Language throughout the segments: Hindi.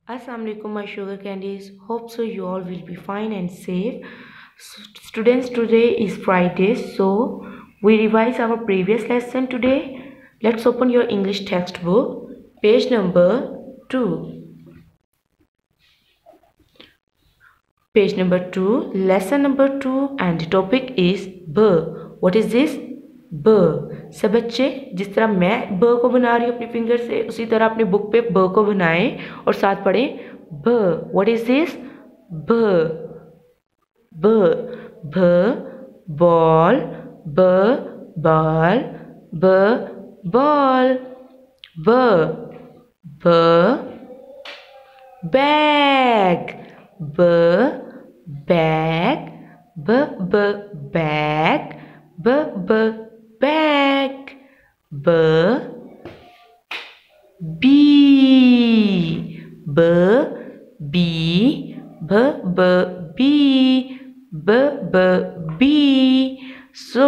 Assalamu alaikum my sugar candies. Hope so you all will be fine and safe. Students, today is Friday, so we revise our previous lesson today. Let's open your English textbook, page number 2. Page number 2, lesson number 2, and the topic is B. What is this? ब। सब बच्चे जिस तरह मैं ब को बना रही हूँ अपनी फिंगर से, उसी तरह अपनी बुक पे ब को बनाएं और साथ पढ़ें ब। What is this? ब। ब ब बॉल, ब बॉल, ब बॉल, ब ब बैग, ब बैग, ब ब बैग, ब ब bag, b bee, b bee, b b bee, b b bee. सो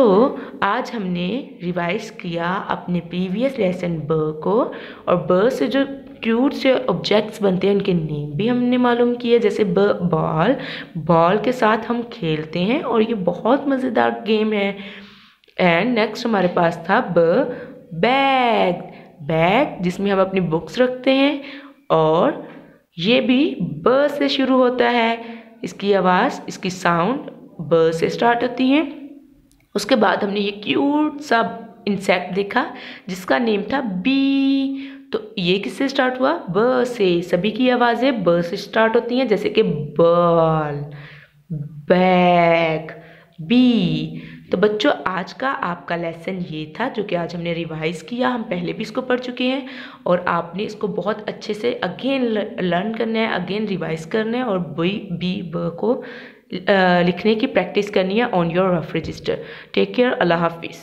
आज हमने रिवाइज किया अपने प्रीवियस लेसन ब को, और ब से जो क्यूट से ऑब्जेक्ट्स बनते हैं उनके नेम भी हमने मालूम किए। जैसे ब बॉल, बॉल के साथ हम खेलते हैं और ये बहुत मज़ेदार गेम है। एंड नेक्स्ट हमारे पास था ब बैग, बैग जिसमें हम अपनी बुक्स रखते हैं, और ये भी ब से शुरू होता है। इसकी आवाज़, इसकी साउंड ब से स्टार्ट होती है। उसके बाद हमने ये क्यूट सा इंसेक्ट देखा जिसका नेम था बी। तो ये किससे स्टार्ट हुआ? ब से। सभी की आवाज़ें ब से स्टार्ट होती हैं, जैसे कि बॉल, बैग, बी। तो बच्चों, आज का आपका लेसन ये था जो कि आज हमने रिवाइज किया। हम पहले भी इसको पढ़ चुके हैं और आपने इसको बहुत अच्छे से अगेन लर्न करना है, अगेन रिवाइज करना है, और बी ब को लिखने की प्रैक्टिस करनी है on your rough register. Take care. अल्लाह हाफिज़।